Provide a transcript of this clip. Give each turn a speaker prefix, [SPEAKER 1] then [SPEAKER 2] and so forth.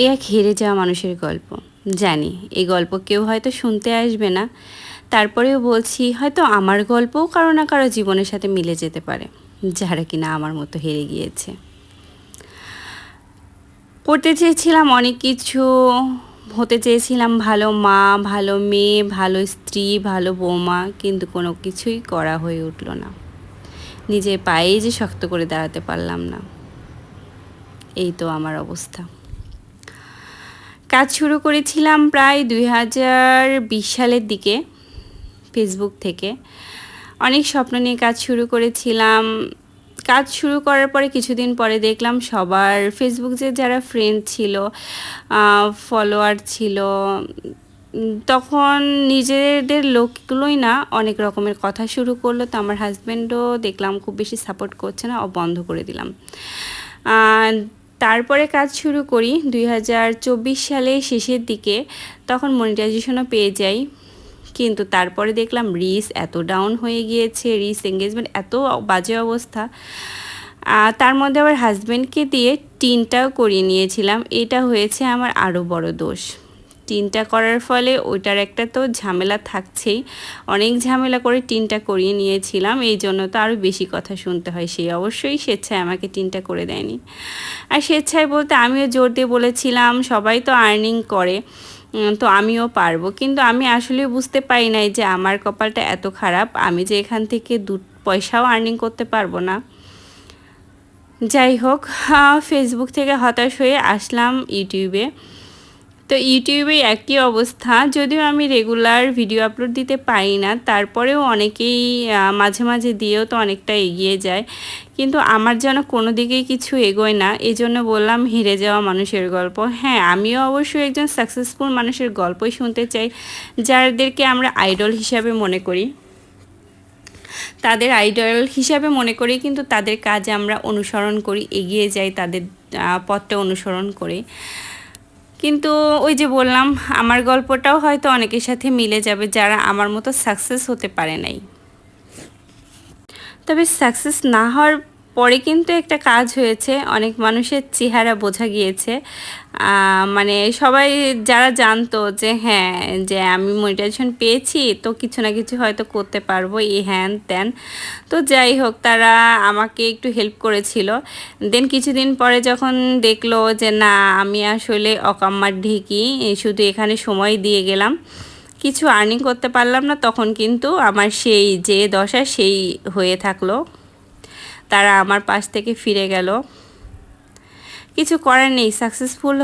[SPEAKER 1] এক হেরে যাওয়া মানুষের গল্প। জানি এই গল্প কেউ হয়তো শুনতে আসবে না, তারপরেও বলছি, হয়তো আমার গল্পও কারো না কারো জীবনের সাথে মিলে যেতে পারে, যারা কিনা আমার মতো হেরে গিয়েছে। করতে চেয়েছিলাম অনেক কিছু, হতে চেয়েছিলাম ভালো মা, ভালো মেয়ে, ভালো স্ত্রী, ভালো বৌমা, কিন্তু কোনো কিছুই করা হয়ে উঠল না। নিজের পায়েই যে শক্ত করে দাঁড়াতে পারলাম না। এই তো আমার অবস্থা। কাজ শুরু করেছিলাম প্রায় 2020 সালের দিকে ফেসবুক থেকে। অনেক স্বপ্ন নিয়ে কাজ শুরু করেছিলাম। কাজ শুরু করার পরে কিছুদিন পরে দেখলাম সবার ফেসবুক যে যারা ফ্রেন্ড ছিল, ফলোয়ার ছিল, তখন নিজেদের লোকগুলোই না অনেক রকমের কথা শুরু করলো। তো আমার হাজব্যান্ডও দেখলাম খুব বেশি সাপোর্ট করছে না, বন্ধ করে দিলাম। তারপরে কাজ শুরু করি 2024 সালের শেষের দিকে, তখন মনিটাইজেশনও পেয়ে যাই। কিন্তু তারপরে দেখলাম রিচ এত ডাউন হয়ে গিয়েছে, রিচ এঙ্গেজমেন্ট এত বাজে অবস্থা। তার মধ্যে আবার হাজব্যান্ডকে দিয়ে টিনটাও করিয়ে নিয়েছিলাম। এটা হয়েছে আমার আরও বড় দোষ। টিনটা করার ফলে ওইটার একটা তো ঝামেলা থাকছেই, অনেক ঝামেলা করে টিনটা করিয়ে নিয়েছিলাম। এই জন্য তো আরও বেশি কথা শুনতে হয়। সে অবশ্যই স্বেচ্ছায় আমাকে টিনটা করে দেয়নি। আর স্বেচ্ছায় বলতে আমিও জোর দিয়ে বলেছিলাম, সবাই তো আর্নিং করে, তো আমিও পারবো। কিন্তু আমি আসলে বুঝতে পারি নাই যে আমার কপালটা এত খারাপ, আমি যে এখান থেকে 2 পয়সাও আর্নিং করতে পারবো না। যাই হোক, ফেসবুক থেকে হতাশ হয়ে আসলাম ইউটিউবে। তো ইউটিউবে একই অবস্থা, যদিও আমি রেগুলার ভিডিও আপলোড দিতে পারি না, তারপরেও অনেকেই মাঝে মাঝে দিয়েও তো অনেকটা এগিয়ে যায়, কিন্তু আমার যেন কোনো দিকেই কিছু এগোয় না। এই জন্য বললাম হেরে যাওয়া মানুষের গল্প। হ্যাঁ, আমিও অবশ্যই একজন সাকসেসফুল মানুষের গল্পই শুনতে চাই, যাদেরকে আমরা আইডল হিসাবে মনে করি, তাদের আইডল হিসাবে মনে করি, কিন্তু তাদের কাজ আমরা অনুসরণ করি, এগিয়ে যাই তাদের পথটা অনুসরণ করে। কিন্তু ওই যে বললাম, আমার গল্পটাও হয়তো অনেকের সাথে মিলে যাবে যারা আমার মতো সাকসেস হতে পারে নাই। তবে সাকসেস না হওয়ার পরে কিন্তু একটা কাজ হয়েছে, অনেক মানুষের চেহারা বোঝা গিয়েছে। মানে সবাই যারা জানতো যে হ্যাঁ, যে আমি মনিটাইজেশন পেয়েছি, তো কিছু না কিছু হয়তো করতে পারবো, এই হ্যান ত্যান। তো যাই হোক, তারা আমাকে একটু হেল্প করেছিল। দেন কিছুদিন পরে যখন দেখলো যে না, আমি আসলে অকাম্মার ঢেকি, শুধু এখানে সময় দিয়ে গেলাম, কিছু আর্নিং করতে পারলাম না, তখন কিন্তু আমার সেই যে দশা সেই হয়ে থাকলো। তারা আমার পাশ থেকে ফিরে গেল। কিছু করার নেই, সাকসেসফুল